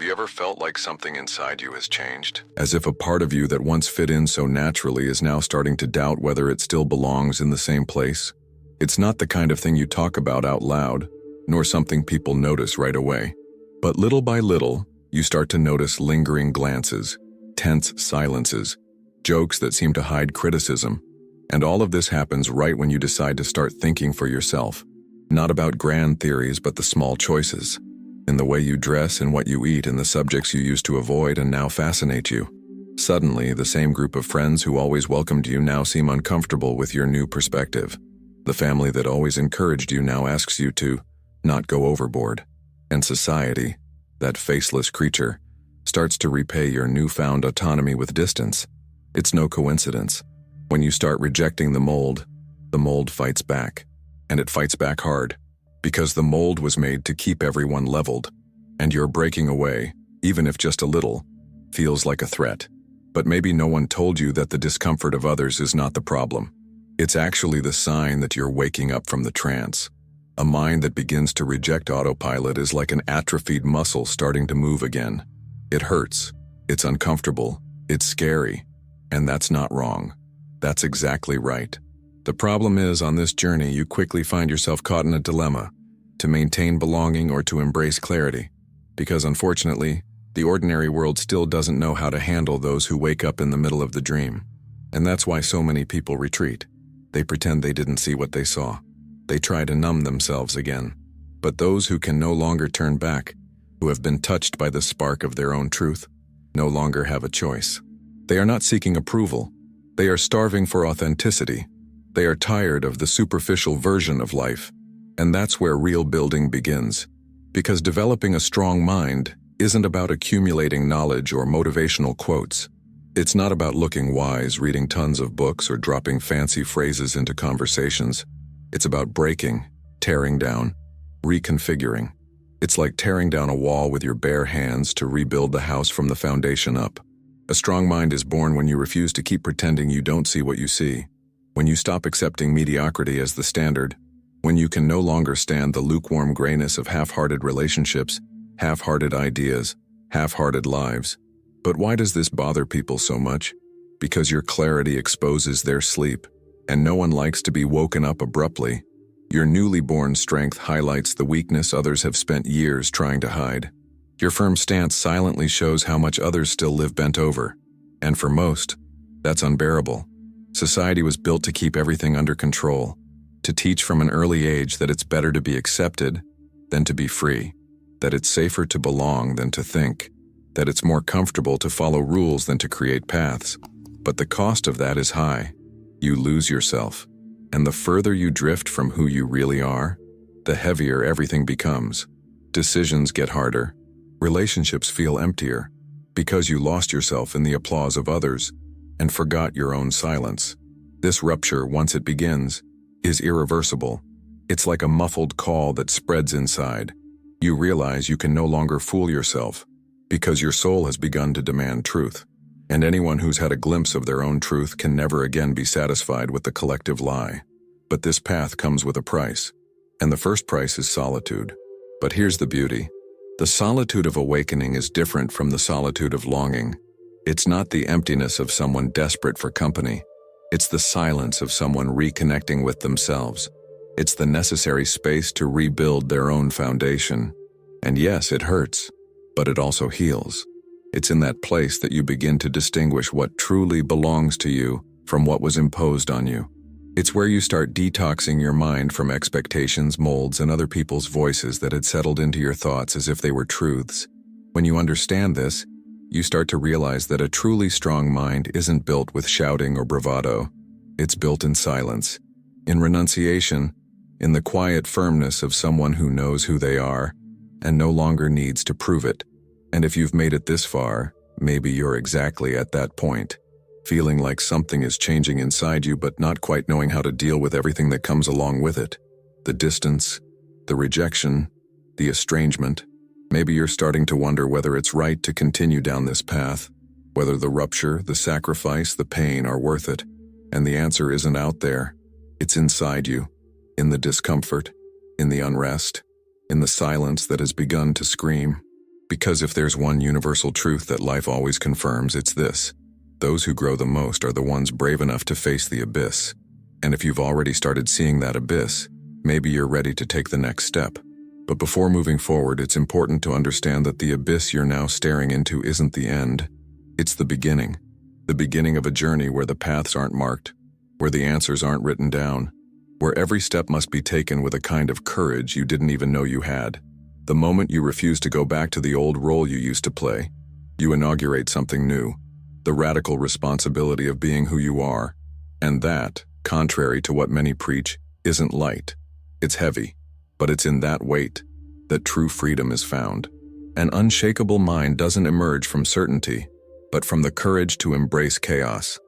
you ever felt like something inside you has changed? As if a part of you that once fit in so naturally is now starting to doubt whether it still belongs in the same place? It's not the kind of thing you talk about out loud, nor something people notice right away. But little by little, you start to notice lingering glances, tense silences, jokes that seem to hide criticism. And all of this happens right when you decide to start thinking for yourself. Not about grand theories, but the small choices. In the way you dress and what you eat and the subjects you used to avoid and now fascinate you. Suddenly, the same group of friends who always welcomed you now seem uncomfortable with your new perspective. The family that always encouraged you now asks you to not go overboard. And society, that faceless creature, starts to repay your newfound autonomy with distance. It's no coincidence. When you start rejecting the mold fights back. And it fights back hard. Because the mold was made to keep everyone leveled. And your breaking away, even if just a little, feels like a threat. But maybe no one told you that the discomfort of others is not the problem. It's actually the sign that you're waking up from the trance. A mind that begins to reject autopilot is like an atrophied muscle starting to move again. It hurts, it's uncomfortable, it's scary, and that's not wrong. That's exactly right. The problem is, on this journey, you quickly find yourself caught in a dilemma, to maintain belonging or to embrace clarity. Because unfortunately, the ordinary world still doesn't know how to handle those who wake up in the middle of the dream. And that's why so many people retreat. They pretend they didn't see what they saw. They try to numb themselves again. But those who can no longer turn back, who have been touched by the spark of their own truth, no longer have a choice. They are not seeking approval. They are starving for authenticity. They are tired of the superficial version of life. And that's where real building begins. Because developing a strong mind isn't about accumulating knowledge or motivational quotes. It's not about looking wise, reading tons of books, or dropping fancy phrases into conversations. It's about breaking, tearing down, reconfiguring. It's like tearing down a wall with your bare hands to rebuild the house from the foundation up. A strong mind is born when you refuse to keep pretending you don't see what you see. When you stop accepting mediocrity as the standard. When you can no longer stand the lukewarm grayness of half-hearted relationships, half-hearted ideas, half-hearted lives. But why does this bother people so much? Because your clarity exposes their sleep, and no one likes to be woken up abruptly. Your newly born strength highlights the weakness others have spent years trying to hide. Your firm stance silently shows how much others still live bent over. And for most, that's unbearable. Society was built to keep everything under control, to teach from an early age that it's better to be accepted than to be free, that it's safer to belong than to think, that it's more comfortable to follow rules than to create paths. But the cost of that is high. You lose yourself, and the further you drift from who you really are, the heavier everything becomes. Decisions get harder, relationships feel emptier, because you lost yourself in the applause of others and forgot your own silence. This rupture, once it begins, is irreversible. It's like a muffled call that spreads inside. You realize you can no longer fool yourself, because your soul has begun to demand truth. And anyone who's had a glimpse of their own truth can never again be satisfied with the collective lie. But this path comes with a price. And the first price is solitude. But here's the beauty. The solitude of awakening is different from the solitude of longing. It's not the emptiness of someone desperate for company. It's the silence of someone reconnecting with themselves. It's the necessary space to rebuild their own foundation. And yes, it hurts, but it also heals. It's in that place that you begin to distinguish what truly belongs to you from what was imposed on you. It's where you start detoxing your mind from expectations, molds, and other people's voices that had settled into your thoughts as if they were truths. When you understand this, you start to realize that a truly strong mind isn't built with shouting or bravado. It's built in silence, in renunciation, in the quiet firmness of someone who knows who they are and no longer needs to prove it. And if you've made it this far, maybe you're exactly at that point, feeling like something is changing inside you but not quite knowing how to deal with everything that comes along with it. The distance, the rejection, the estrangement. Maybe you're starting to wonder whether it's right to continue down this path, whether the rupture, the sacrifice, the pain are worth it. And the answer isn't out there. It's inside you, in the discomfort, in the unrest, in the silence that has begun to scream. Because if there's one universal truth that life always confirms, it's this: those who grow the most are the ones brave enough to face the abyss. And if you've already started seeing that abyss, maybe you're ready to take the next step. But before moving forward, it's important to understand that the abyss you're now staring into isn't the end. It's the beginning of a journey where the paths aren't marked, where the answers aren't written down, where every step must be taken with a kind of courage you didn't even know you had. The moment you refuse to go back to the old role you used to play, you inaugurate something new, the radical responsibility of being who you are. And that, contrary to what many preach, isn't light. It's heavy, but it's in that weight that true freedom is found. An unshakable mind doesn't emerge from certainty, but from the courage to embrace chaos.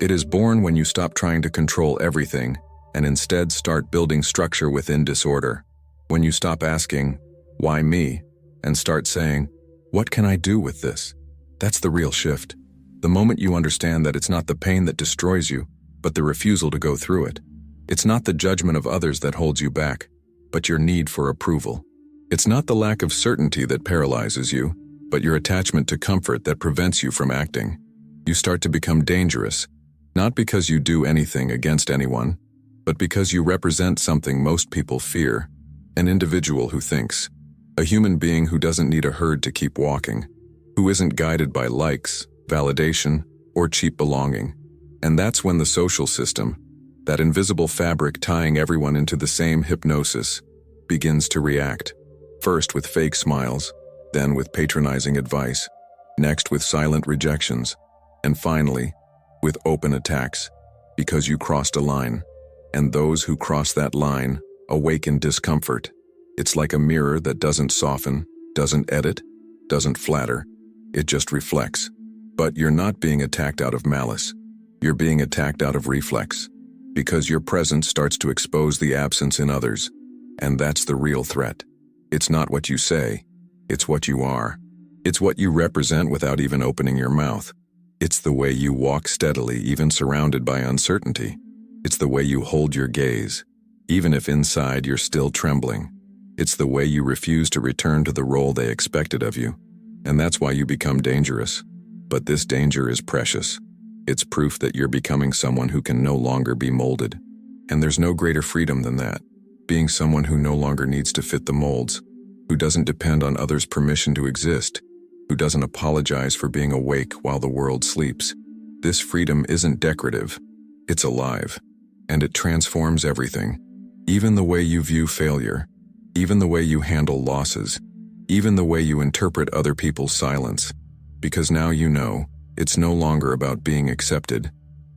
It is born when you stop trying to control everything and instead start building structure within disorder. When you stop asking, "Why me?" and start saying, "What can I do with this?" That's the real shift. The moment you understand that it's not the pain that destroys you, but the refusal to go through it. It's not the judgment of others that holds you back, but your need for approval. It's not the lack of certainty that paralyzes you, but your attachment to comfort that prevents you from acting. You start to become dangerous, not because you do anything against anyone, but because you represent something most people fear: an individual who thinks, a human being who doesn't need a herd to keep walking, who isn't guided by likes, validation, or cheap belonging. And that's when the social system, that invisible fabric tying everyone into the same hypnosis, begins to react. First with fake smiles, then with patronizing advice, next with silent rejections, and finally, with open attacks, because you crossed a line. And those who cross that line awaken discomfort. It's like a mirror that doesn't soften, doesn't edit, doesn't flatter. It just reflects. But you're not being attacked out of malice. You're being attacked out of reflex, because your presence starts to expose the absence in others. And that's the real threat. It's not what you say, it's what you are. It's what you represent without even opening your mouth. It's the way you walk steadily, even surrounded by uncertainty. It's the way you hold your gaze, even if inside you're still trembling. It's the way you refuse to return to the role they expected of you. And that's why you become dangerous. But this danger is precious. It's proof that you're becoming someone who can no longer be molded. And there's no greater freedom than that. Being someone who no longer needs to fit the molds, who doesn't depend on others' permission to exist, who doesn't apologize for being awake while the world sleeps. This freedom isn't decorative, it's alive. And it transforms everything. Even the way you view failure, even the way you handle losses, even the way you interpret other people's silence. Because now you know, it's no longer about being accepted,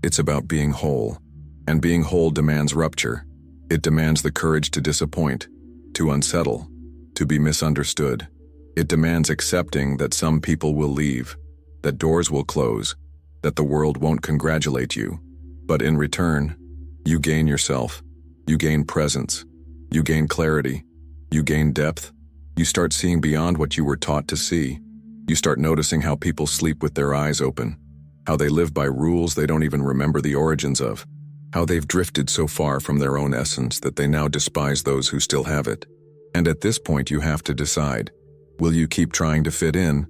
it's about being whole. And being whole demands rupture. It demands the courage to disappoint, to unsettle, to be misunderstood. It demands accepting that some people will leave, that doors will close, that the world won't congratulate you. But in return, you gain yourself, you gain presence, you gain clarity, you gain depth. You start seeing beyond what you were taught to see. You start noticing how people sleep with their eyes open, how they live by rules they don't even remember the origins of, how they've drifted so far from their own essence that they now despise those who still have it. And at this point you have to decide, will you keep trying to fit in,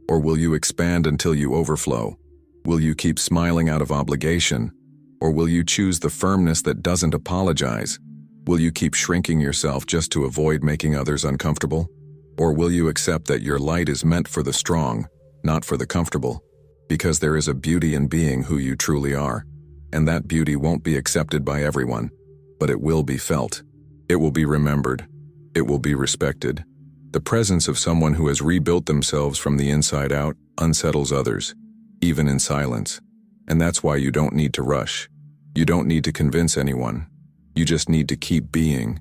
or will you expand until you overflow? Will you keep smiling out of obligation, or will you choose the firmness that doesn't apologize? Will you keep shrinking yourself just to avoid making others uncomfortable? Or will you accept that your light is meant for the strong, not for the comfortable? Because there is a beauty in being who you truly are. And that beauty won't be accepted by everyone, but it will be felt. It will be remembered. It will be respected. The presence of someone who has rebuilt themselves from the inside out unsettles others, even in silence. And that's why you don't need to rush. You don't need to convince anyone. You just need to keep being.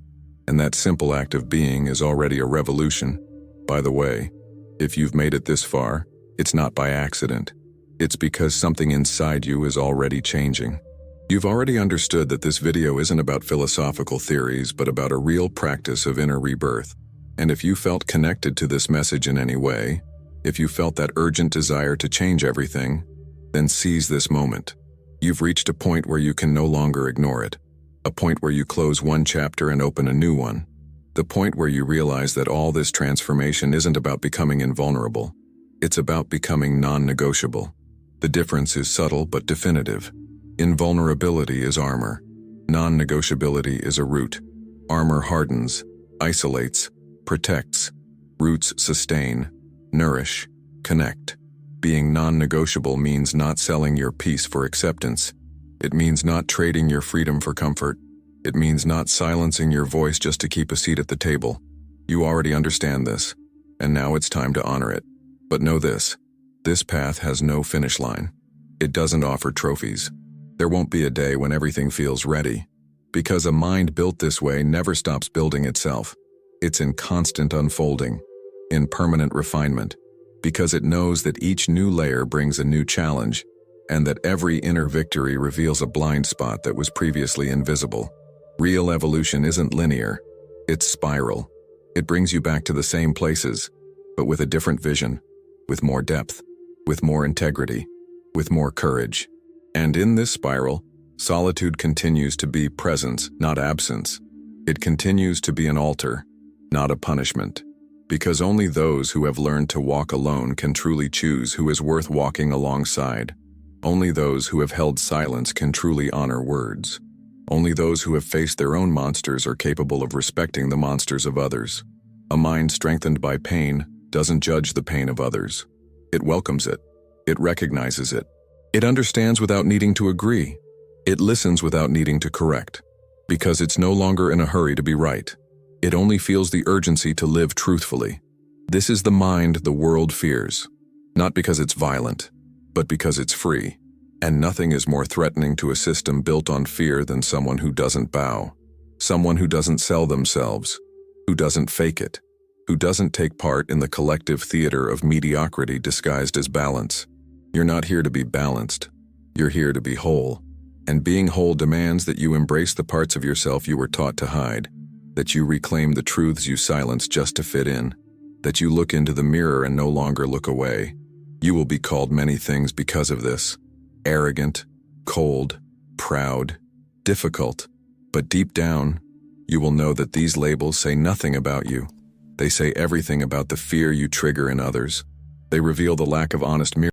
And that simple act of being is already a revolution. By the way, if you've made it this far, it's not by accident. It's because something inside you is already changing. You've already understood that this video isn't about philosophical theories, but about a real practice of inner rebirth. And if you felt connected to this message in any way, if you felt that urgent desire to change everything, then seize this moment. You've reached a point where you can no longer ignore it. A point where you close one chapter and open a new one. The point where you realize that all this transformation isn't about becoming invulnerable. It's about becoming non-negotiable. The difference is subtle but definitive. Invulnerability is armor. Non-negotiability is a root. Armor hardens, isolates, protects. Roots sustain, nourish, connect. Being non-negotiable means not selling your peace for acceptance. It means not trading your freedom for comfort. It means not silencing your voice just to keep a seat at the table. You already understand this, and now it's time to honor it. But know this path has no finish line. It doesn't offer trophies. There won't be a day when everything feels ready, because a mind built this way never stops building itself. It's in constant unfolding, in permanent refinement, because it knows that each new layer brings a new challenge, and that every inner victory reveals a blind spot that was previously invisible. Real evolution isn't linear, it's spiral. It brings you back to the same places, but with a different vision, with more depth, with more integrity, with more courage. And in this spiral, solitude continues to be presence, not absence. It continues to be an altar, not a punishment. Because only those who have learned to walk alone can truly choose who is worth walking alongside. Only those who have held silence can truly honor words. Only those who have faced their own monsters are capable of respecting the monsters of others. A mind strengthened by pain doesn't judge the pain of others. It welcomes it. It recognizes it. It understands without needing to agree. It listens without needing to correct. Because it's no longer in a hurry to be right. It only feels the urgency to live truthfully. This is the mind the world fears. Not because it's violent, but because it's free. And nothing is more threatening to a system built on fear than someone who doesn't bow. Someone who doesn't sell themselves. Who doesn't fake it. Who doesn't take part in the collective theater of mediocrity disguised as balance. You're not here to be balanced. You're here to be whole. And being whole demands that you embrace the parts of yourself you were taught to hide. That you reclaim the truths you silence just to fit in. That you look into the mirror and no longer look away. You will be called many things because of this. Arrogant, cold, proud, difficult. But deep down, you will know that these labels say nothing about you. They say everything about the fear you trigger in others. They reveal the lack of honest mirror.